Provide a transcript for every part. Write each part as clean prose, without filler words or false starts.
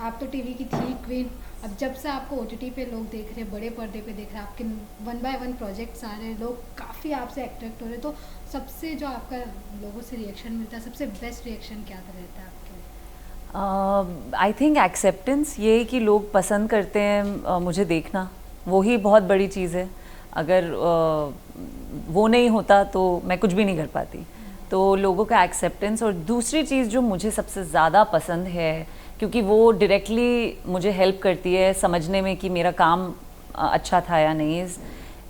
आप तो टीवी की थी क्वीन, अब जब से आपको ओटीटी पे लोग देख रहे हैं, बड़े पर्दे पे देख रहे हैं, आपके वन बाय वन प्रोजेक्ट्स आ रहे हैं, लोग काफ़ी आपसे अट्रैक्ट हो रहे हैं, तो सबसे जो आपका लोगों से रिएक्शन मिलता है, सबसे बेस्ट रिएक्शन क्या रहता है आपके लिए? आई थिंक एक्सेप्टेंस, ये कि लोग पसंद करते हैं मुझे देखना, वो ही बहुत बड़ी चीज़ है। अगर वो नहीं होता तो मैं कुछ भी नहीं कर पाती। तो लोगों का एक्सेप्टेंस, और दूसरी चीज़ जो मुझे सबसे ज़्यादा पसंद है, क्योंकि वो डायरेक्टली मुझे हेल्प करती है समझने में कि मेरा काम अच्छा था या नहीं,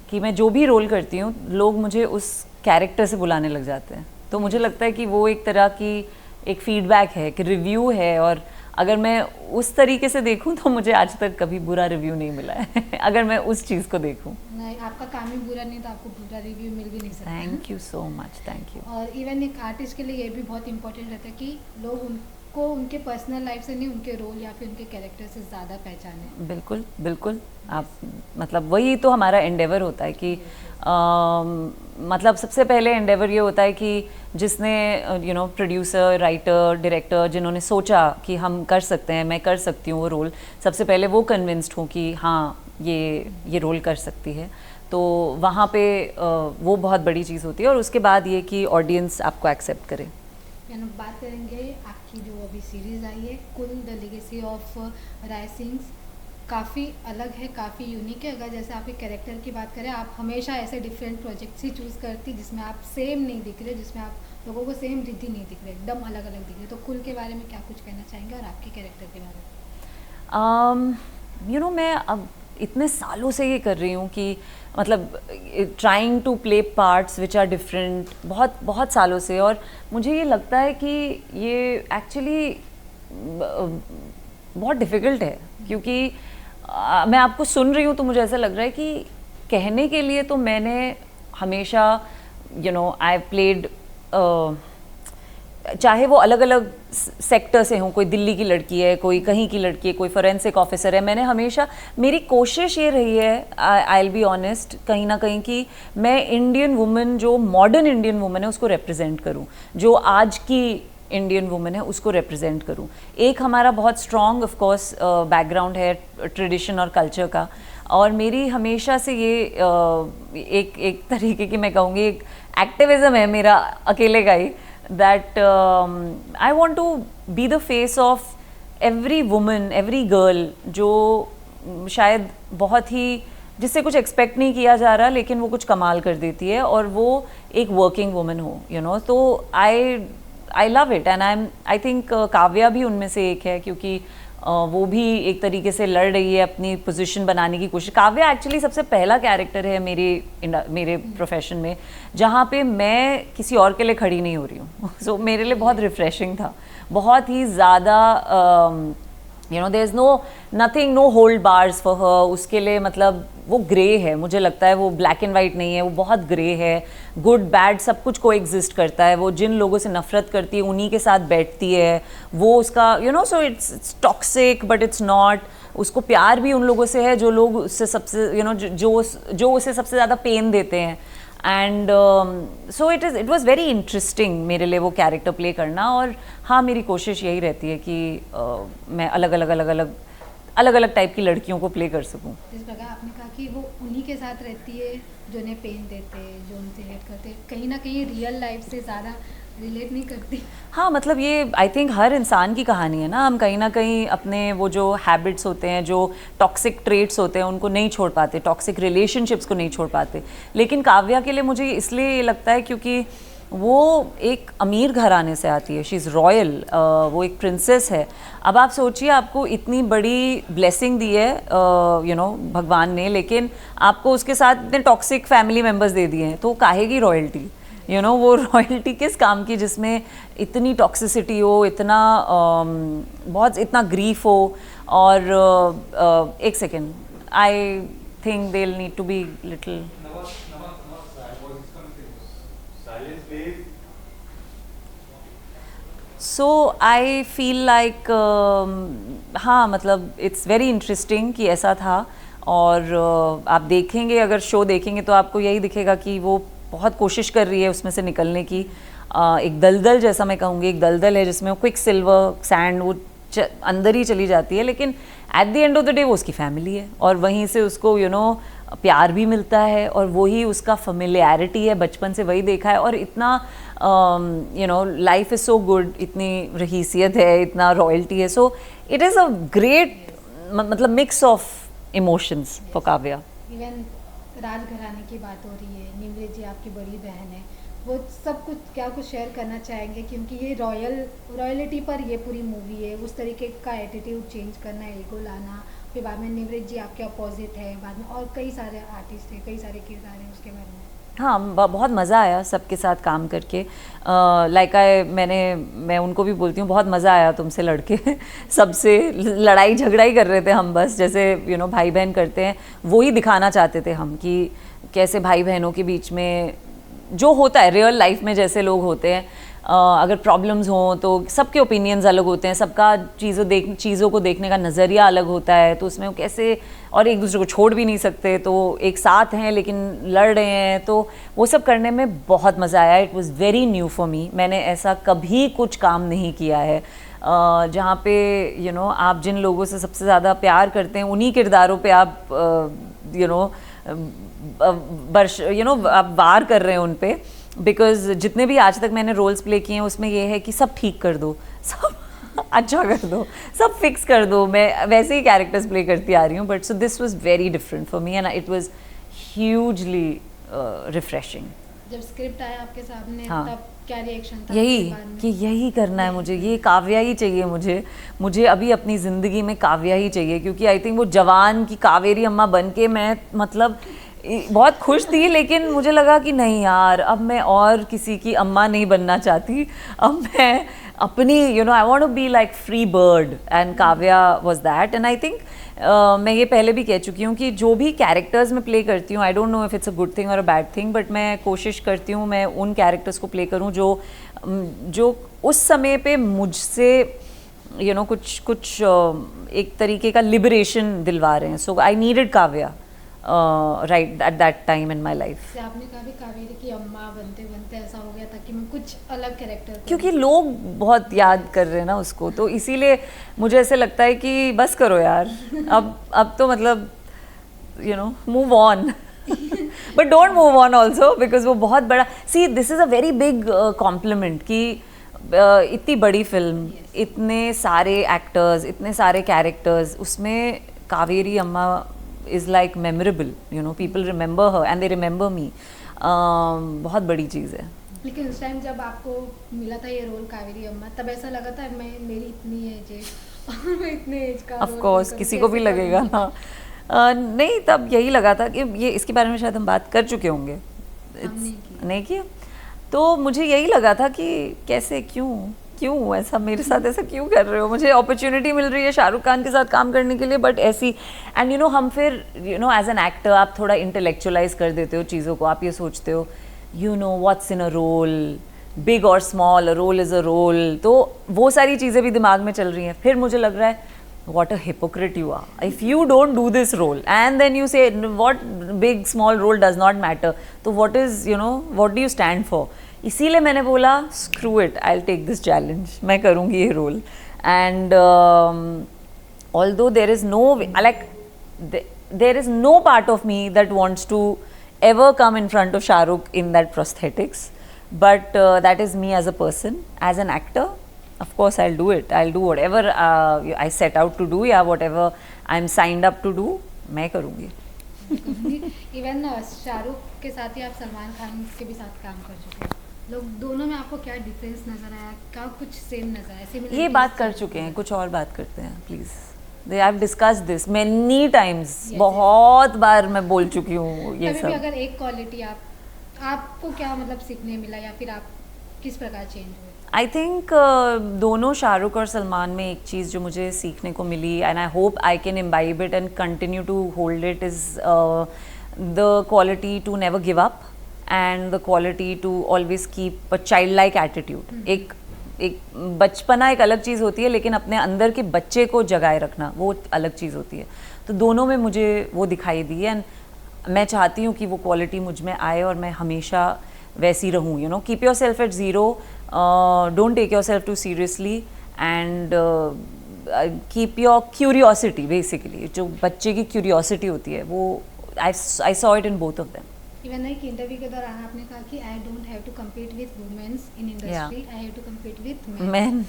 कि मैं जो भी रोल करती हूँ लोग मुझे उस कैरेक्टर से बुलाने लग जाते हैं। तो मुझे लगता है कि वो एक तरह की एक फीडबैक है, कि रिव्यू है, और अगर मैं उस तरीके से देखूं तो मुझे आज तक कभी बुरा रिव्यू नहीं मिला है अगर मैं उस चीज़ को देखूं। नहीं, आपका काम ही बुरा नहीं तो आपको बुरा रिव्यू मिल भी नहीं सकता। Thank you so much, thank you. और इवन एक आर्टिस्ट के लिए ये भी बहुत इंपॉर्टेंट रहता है कि लोग उनको उनके पर्सनल लाइफ से नहीं, उनके रोल या फिर उनके कैरेक्टर से ज़्यादा पहचाने। बिल्कुल बिल्कुल। आप मतलब वही तो हमारा एंडेवर होता है कि मतलब सबसे पहले एंडेवर ये होता है कि जिसने प्रोड्यूसर, राइटर, डायरेक्टर जिन्होंने सोचा कि हम कर सकते हैं, मैं कर सकती हूँ वो रोल, सबसे पहले वो कन्विंस्ड हूँ कि हाँ ये रोल कर सकती है। तो वहाँ पे वो बहुत बड़ी चीज़ होती है, और उसके बाद ये कि ऑडियंस आपको एक्सेप्ट करे। हम बात करेंगे आपकी जो अभी सीरीज़ आई है कुल, the legacy of Rai Singh, काफ़ी अलग है, काफ़ी यूनिक है। अगर जैसे आपके कैरेक्टर की बात करें, आप हमेशा ऐसे डिफरेंट प्रोजेक्ट्स ही चूज़ करती जिसमें आप सेम नहीं दिख रहे, जिसमें आप लोगों को सेम रिद्धि नहीं दिख रहे, एकदम अलग अलग दिख रहे। तो कुल के बारे में क्या कुछ कहना चाहेंगे और आपके कैरेक्टर के बारे में? मैं अब इतने सालों से ये कर रही हूँ कि मतलब trying to play parts which are different, बहुत बहुत सालों से, और मुझे ये लगता है कि ये एक्चुअली बहुत डिफ़िकल्ट है, क्योंकि मैं आपको सुन रही हूँ तो मुझे ऐसा लग रहा है कि कहने के लिए तो मैंने हमेशा आई प्लेड, चाहे वो अलग अलग सेक्टर से हों, कोई दिल्ली की लड़की है, कोई कहीं की लड़की है, कोई फोरेंसिक ऑफिसर है, मैंने हमेशा, मेरी कोशिश ये रही है, आई विल बी ऑनेस्ट, कहीं ना कहीं कि मैं इंडियन वुमेन, जो मॉडर्न इंडियन वुमेन है उसको रिप्रेजेंट करूं, जो आज की इंडियन वुमेन है उसको रिप्रेजेंट करूं। एक हमारा बहुत स्ट्रॉन्ग ऑफ कोर्स बैकग्राउंड है ट्रेडिशन और कल्चर का, और मेरी हमेशा से ये एक तरीके की, मैं कहूँगी एक एक्टिविज्म है मेरा अकेले का ही, that I want to be the face of every woman, every girl जो शायद बहुत ही, जिससे कुछ एक्सपेक्ट नहीं किया जा रहा लेकिन वो कुछ कमाल कर देती है, और वो एक वर्किंग वुमन हो, तो I love it, and I think Kavya भी उनमें से एक है, क्योंकि वो भी एक तरीके से लड़ रही है अपनी पोजीशन बनाने की कोशिश। काव्या एक्चुअली सबसे पहला कैरेक्टर है मेरे प्रोफेशन में जहाँ पे मैं किसी और के लिए खड़ी नहीं हो रही हूँ सो मेरे लिए बहुत रिफ्रेशिंग था, बहुत ही ज़्यादा there is nothing, no hold bars for her. उसके लिए मतलब वो ग्रे है, मुझे लगता है वो ब्लैक एंड वाइट नहीं है, वो बहुत ग्रे है, गुड बैड सब कुछ को एग्जिस्ट करता है। वो जिन लोगों से नफरत करती है उन्हीं के साथ बैठती है, वो उसका so it's toxic but it's not. उसको प्यार भी उन लोगों से है जो लोग उससे सबसे जो उसे सबसे ज़्यादा पेन देते हैं। And so it was very interesting मेरे लिए वो कैरेक्टर प्ले करना। और हाँ, मेरी कोशिश यही रहती है कि मैं अलग अलग टाइप की लड़कियों को प्ले कर सकूं। जिस प्रकार आपने कहा कि वो उन्हीं के साथ रहती है जो उन्हें पेन देते हैं, जो उनसे हेट करते हैं, कहीं ना कहीं रियल लाइफ से ज़्यादा रिलेट नहीं करती। हाँ, मतलब ये आई थिंक हर इंसान की कहानी है ना, हम कहीं ना कहीं अपने वो जो हैबिट्स होते हैं, जो टॉक्सिक ट्रेट्स होते हैं, उनको नहीं छोड़ पाते, टॉक्सिक रिलेशनशिप्स को नहीं छोड़ पाते। लेकिन काव्या के लिए मुझे इसलिए लगता है क्योंकि वो एक अमीर घराने से आती है, शी इज़ रॉयल, वो एक प्रिंसेस है। अब आप सोचिए, आपको इतनी बड़ी ब्लेसिंग दी है भगवान ने, लेकिन आपको उसके साथ इतने टॉक्सिक फैमिली मेम्बर्स दे दिए हैं, तो काहे की रॉयल्टी? वो रॉयल्टी किस काम की जिसमें इतनी टॉक्सिसिटी हो, इतना ग्रीफ हो। और एक second, I think they will need to be little. So I feel like हाँ, मतलब इट्स वेरी इंटरेस्टिंग कि ऐसा था। और आप देखेंगे, अगर शो देखेंगे तो आपको यही दिखेगा कि वो बहुत कोशिश कर रही है उसमें से निकलने की। एक दलदल जैसा मैं कहूँगी, एक दलदल है जिसमें वो क्विक सिल्वर सैंड वो अंदर ही चली जाती है, लेकिन at the end of the day वो उसकी फैमिली है और वहीं से उसको प्यार भी मिलता है और वही उसका फेमिलियरिटी है, बचपन से वही देखा है। और इतना लाइफ इज़ सो गुड, इतनी रहीसियत है, इतना रॉयल्टी है, so it is a great मतलब mix of emotions for Kavya. Even राजघराने की बात हो रही है, निम्रत जी आपकी बड़ी बहन है, वो सब कुछ क्या कुछ शेयर करना चाहेंगे? क्योंकि ये रॉयलिटी पर ये पूरी मूवी है, उस तरीके का एटीट्यूड चेंज करना, ईगो लाना, फिर बाद में निम्रत जी आपके अपोजिट है, बाद में और कई सारे आर्टिस्ट हैं, कई सारे किरदार हैं, उसके बारे में। हाँ, बहुत मज़ा आया सबके साथ काम करके। मैं उनको भी बोलती हूँ बहुत मज़ा आया तुमसे लड़के सबसे लड़ाई झगड़ा ही कर रहे थे हम, बस जैसे भाई बहन करते हैं वही दिखाना चाहते थे हम कि कैसे भाई बहनों के बीच में जो होता है रियल लाइफ में, जैसे लोग होते हैं, अगर प्रॉब्लम्स हों तो सबके ओपिनियंस अलग होते हैं, सबका चीज़ों को देखने का नज़रिया अलग होता है, तो उसमें वो कैसे, और एक दूसरे को छोड़ भी नहीं सकते, तो एक साथ हैं लेकिन लड़ रहे हैं, तो वो सब करने में बहुत मज़ा आया। It was very new for me. मैंने ऐसा कभी कुछ काम नहीं किया है जहाँ पे आप जिन लोगों से सबसे ज़्यादा प्यार करते हैं उन्हीं किरदारों पे आप आप वार कर रहे हैं उन पे, बिकॉज जितने भी आज तक मैंने रोल्स प्ले किए हैं उसमें ये है कि सब ठीक कर दो, सब अच्छा कर दो, सब फिक्स कर दो। मैं वैसे ही कैरेक्टर्स प्ले करती आ रही हूँ, but so this was very different for me and it was hugely refreshing. जब स्क्रिप्ट आया आपके सामने, हाँ, तब क्या रिएक्शन था? यही कि यही करना है मुझे, ये काव्या ही चाहिए मुझे अभी अपनी ज़िंदगी में काव्या ही चाहिए, क्योंकि आई थिंक वो जवान की कावेरी अम्मा बन के मैं मतलब बहुत खुश थी, लेकिन मुझे लगा कि नहीं यार, अब मैं और किसी की अम्मा नहीं बनना चाहती, अब मैं अपनी I want to be like free bird, and Kavya was that. And I think मैं ये पहले भी कह चुकी हूँ कि जो भी कैरेक्टर्स मैं प्ले करती हूँ, आई don't know if it's a good thing और अ बैड थिंग, बट मैं कोशिश करती हूँ मैं उन कैरेक्टर्स को प्ले करूँ जो उस समय पे मुझसे कुछ एक तरीके का लिबरेशन दिलवा रहे हैं। So I needed Kavya right at that time in my life। आपने कहा भी कावेरी की अम्मा बनते बनते ऐसा हो गया था कि मैं कुछ अलग कैरेक्टर, क्योंकि लोग बहुत याद कर रहे हैं ना उसको, तो इसीलिए मुझे ऐसे लगता है कि बस करो यार, अब तो मतलब move on but don't move on also, because वो बहुत बड़ा, see this is a very big complement कि इतनी बड़ी फिल्म, इतने सारे एक्टर्स, इतने सारे कैरेक्टर्स, उसमें कावेरी अम्मा is like memorable, people remember her and they remember me। बहुत बड़ी चीज़ है। लेकिन उस टाइम जब आपको मिला था ये रोल कावेरी अम्मा, तब ऐसा लगा था मेरी इतनी एज है और मैं इतने एज का ऑफ कोर्स किसी को भी लगेगा ना। नहीं, तब यही लगा था कि ये इसके बारे में शायद हम बात कर चुके होंगे, नहीं किया, तो मुझे यही लगा था कि कैसे, क्यों ऐसा मेरे साथ ऐसा क्यों कर रहे हो, मुझे अपॉर्चुनिटी मिल रही है शाहरुख खान के साथ काम करने के लिए, बट ऐसी, एंड हम फिर एज एन एक्टर आप थोड़ा इंटेलेक्चुअलाइज कर देते हो चीज़ों को, आप ये सोचते हो what's in a role, big और small, a role is a role, तो वो सारी चीज़ें भी दिमाग में चल रही हैं। फिर मुझे लग रहा है what a hypocrite you are if you don't do this role and then you say what big small role does not matter, so what is what do you stand for? इसीलिए मैंने बोला screw it, I will take this challenge, मैं करूँगी ये role. And although there is no part of me that wants to ever come in front of Shahrukh in that prosthetics, but that is me as a person, as an actor, of course I'll do it, I'll do whatever I set out to do, या whatever I'm signed up to do, मैं करूँगी। Even Shahrukh के साथ ही आप सलमान खान के भी साथ काम कर चुके हैं, लोग दोनों में आपको क्या डिफरेंस नजर आया, क्या कुछ सेम नजर आया? ये बात कर चुके हैं, कुछ और बात करते हैं please. They have discussed this many times, बहुत बार मैं बोल चुकी हूँ ये सब। अगर एक क्वालिटी आपको क्या मतलब सीखने मिला, या फिर आप किस प्रकार चेंज हुए? आई थिंक दोनों शाहरुख और सलमान में एक चीज़ जो मुझे सीखने को मिली, and I hope I can imbibe it and continue to hold it, is the quality to never give up and the quality to always keep a child like attitude. एक बचपना एक अलग चीज़ होती है, लेकिन अपने अंदर के बच्चे को जगाए रखना वो अलग चीज़ होती है। तो दोनों में मुझे वो दिखाई दी, एंड मैं चाहती हूँ कि वो क्वालिटी मुझ में आए और मैं हमेशा वैसी रहूँ। Keep yourself at zero, don't take yourself too seriously, and keep your curiosity, basically जो बच्चे की क्यूरियोसिटी होती है वो I saw it in both of them. Even एक इंटरव्यू के दौरान आपने कहा कि I don't have to compete with womens in industry, I have to compete with man.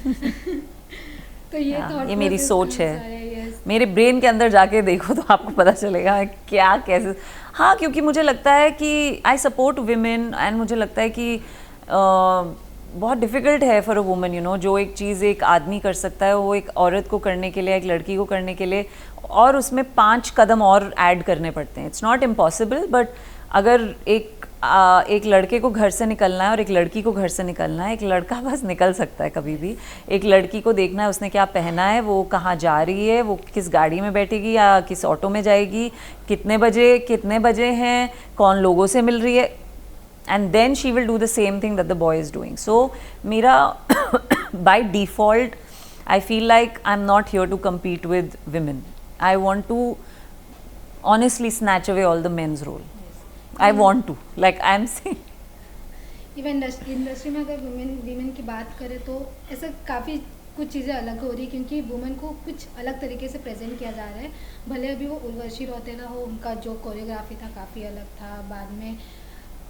तो ये थॉट ये मेरी सोच है। यस। मेरे ब्रेन के अंदर जाके देखो तो आपको पता चलेगा क्या कैसे। हाँ, क्योंकि मुझे लगता है कि आई सपोर्ट विमेन एंड मुझे लगता है कि बहुत डिफ़िकल्ट है for a woman, you know, जो एक चीज़ एक आदमी कर सकता है वो एक औरत को करने के लिए, एक लड़की को करने के लिए, और उसमें 5 कदम और ऐड करने पड़ते हैं। इट्स नॉट इम्पॉसिबल, बट अगर एक लड़के को घर से निकलना है और एक लड़की को घर से निकलना है, एक लड़का बस निकल सकता है कभी भी, एक लड़की को देखना है उसने क्या पहना है, वो कहाँ जा रही है, वो किस गाड़ी में बैठेगी या किस ऑटो में जाएगी, कितने बजे हैं, कौन लोगों से मिल रही है, and then she will do the same thing that the boy is doing. So mera by default I feel like I'm not here to compete with women. I want to honestly snatch away all the men's role. I want to, like I'm saying. Even industry में अगर women की बात करें तो ऐसा काफ़ी कुछ चीज़ें अलग हो रही है, क्योंकि वुमेन को कुछ अलग तरीके से प्रेजेंट किया जा रहा है। भले अभी वो उर्वशी रौतेला हो, उनका जो कोरियोग्राफी था काफ़ी अलग था, बाद में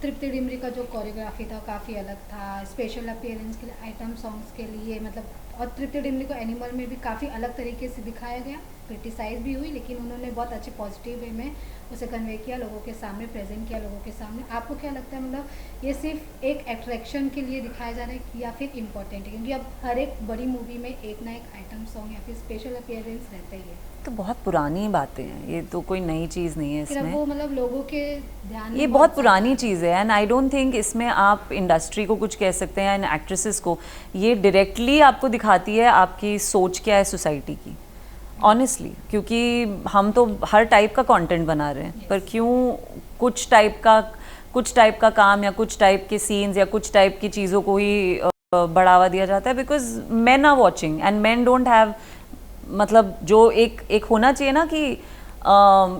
तृप्ति डिमरी का जो कोरियोग्राफी था काफ़ी अलग था, स्पेशल अपीयरेंस के लिए, आइटम सॉन्ग्स के लिए, मतलब, और तृप्ति डिमरी को एनिमल में भी काफ़ी अलग तरीके से दिखाया गया, क्रिटिसाइज भी हुई, लेकिन उन्होंने बहुत अच्छे पॉजिटिव वे में उसे कन्वे किया, लोगों के सामने प्रेजेंट किया, लोगों के सामने। आपको क्या लगता है, मतलब ये सिर्फ एक अट्रैक्शन के लिए दिखाया जा रहा है या फिर इम्पोर्टेंट है? क्योंकि अब हर एक बड़ी मूवी में एक ना एक आइटम सॉन्ग या फिर स्पेशल अपीयरेंस रहता ही है। तो बहुत पुरानी बातें हैं, ये तो कोई नई चीज़ नहीं है फिर अब इसमें। वो मतलब लोगों के ध्यान में ये बहुत पुरानी चीज़ है एंड आई डोंट थिंक इसमें आप इंडस्ट्री को कुछ कह सकते हैं एंड एक्ट्रेसेस को। ये डायरेक्टली आपको दिखाती है आपकी सोच क्या है सोसाइटी की, ऑनेस्टली, क्योंकि हम तो हर टाइप का कंटेंट बना रहे हैं, पर क्यों कुछ टाइप का काम या कुछ टाइप के सीन्स या कुछ टाइप की चीज़ों को ही बढ़ावा दिया जाता है? Because men are watching and men don't have, मतलब जो एक होना चाहिए ना कि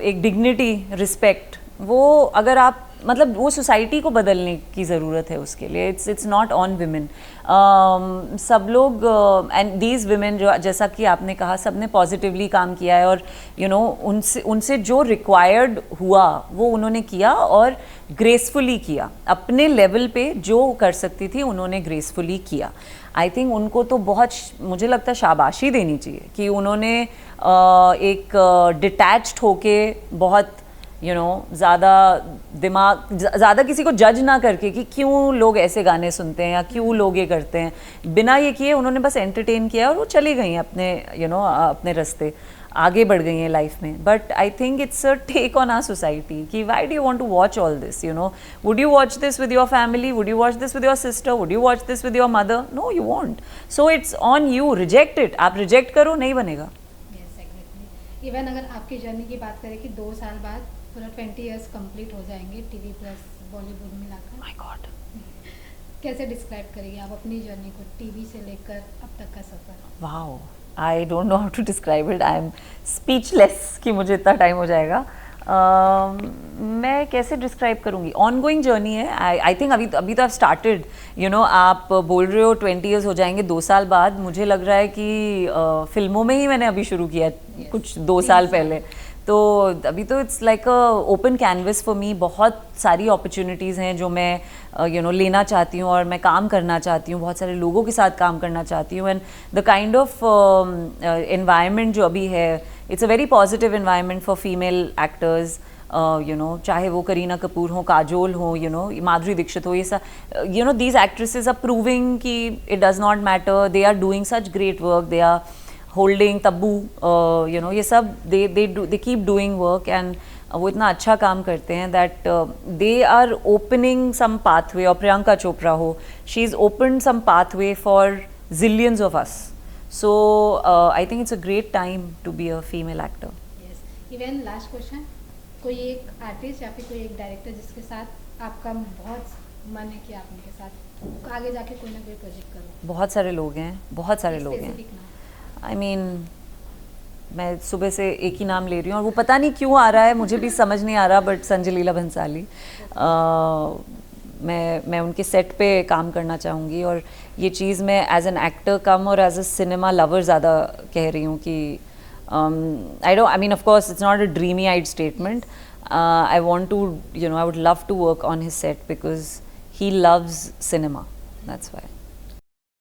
एक डिग्निटी, रिस्पेक्ट, वो अगर आप, मतलब वो सोसाइटी को बदलने की ज़रूरत है उसके लिए। It's not on women. सब लोग एंड दीज विमेन, जो जैसा कि आपने कहा, सब ने पॉजिटिवली काम किया है और यू नो उनसे जो रिक्वायर्ड हुआ वो उन्होंने किया और ग्रेसफुली किया, अपने लेवल पे जो कर सकती थी उन्होंने ग्रेसफुली किया। आई थिंक उनको तो बहुत, मुझे लगता है, शाबाशी देनी चाहिए कि उन्होंने एक डिटैच्ड होके, बहुत ज़्यादा किसी को जज ना करके कि क्यों लोग ऐसे गाने सुनते हैं या क्यों लोग ये करते हैं, बिना ये किए उन्होंने बस एंटरटेन किया और वो चली गई हैं अपने अपने रास्ते, आगे बढ़ गई हैं लाइफ में। But I think it's a take on our society कि why do you want to watch all this, would you watch this with your family, would you watch this with your sister, would you watch this with your mother? No, you won't. So it's on you, reject it. आप reject करो, नहीं बनेगा। Even अगर आपकी journey की बात करें कि 2 साल बाद पूरा 20 इयर्स कंप्लीट हो जाएंगे टीवी प्लस बॉलीवुड मिलाकर, माय गॉड, कैसे डिस्क्राइब करेंगे आप अपनी जर्नी को, टीवी से लेकर अब तक का सफर? Wow, I don't know how to describe it, I am speechless कि मुझे इतना टाइम हो जाएगा। मैं कैसे डिस्क्राइब करूँगी? ऑनगोइंग जर्नी है। आई थिंक अभी तो आई स्टार्टेड, आप बोल रहे हो 20 इयर्स हो जाएंगे 2 साल बाद, मुझे लग रहा है कि फिल्मों में ही मैंने अभी शुरू किया कुछ 2 साल पहले, तो अभी तो it's like a open canvas for me. बहुत सारी अपॉर्चुनिटीज़ हैं जो मैं लेना चाहती हूँ और मैं काम करना चाहती हूँ, बहुत सारे लोगों के साथ काम करना चाहती हूँ। And the kind of environment जो अभी है, it's a very positive environment for female actors, चाहे वो करीना कपूर हो, काजोल हो, माधुरी दीक्षित हो, ये सब, दीज एक्ट्रेसेस आर प्रूविंग कि it does not matter, they are doing such great work, they are holding Tabu, ये सब they keep doing work and वो इतना अच्छा काम करते हैं that they are opening some pathway. और प्रियंका चोपड़ा हो, she is open some pathway for zillions of us. So I think it's a great time to be a female actor. Yes, even last question, कोई एक artist या फिर कोई एक director जिसके साथ आपका बहुत मन है कि आप उनके साथ आगे जाके कोई ना कोई प्रोजेक्ट करो? बहुत सारे लोग हैं, बहुत सारे लोग हैं। आई मीन मैं सुबह से एक ही नाम ले रही हूँ और वो पता नहीं क्यों आ रहा है, मुझे भी समझ नहीं आ रहा, बट संजय लीला भंसाली, मैं उनके सेट पे काम करना चाहूँगी। और ये चीज़ मैं एज एन एक्टर कम और एज अ सिनेमा लवर ज़्यादा कह रही हूँ कि I mean, of course, it's not a dreamy-eyed statement. I want to, I would love to work on his set because he loves cinema. That's why.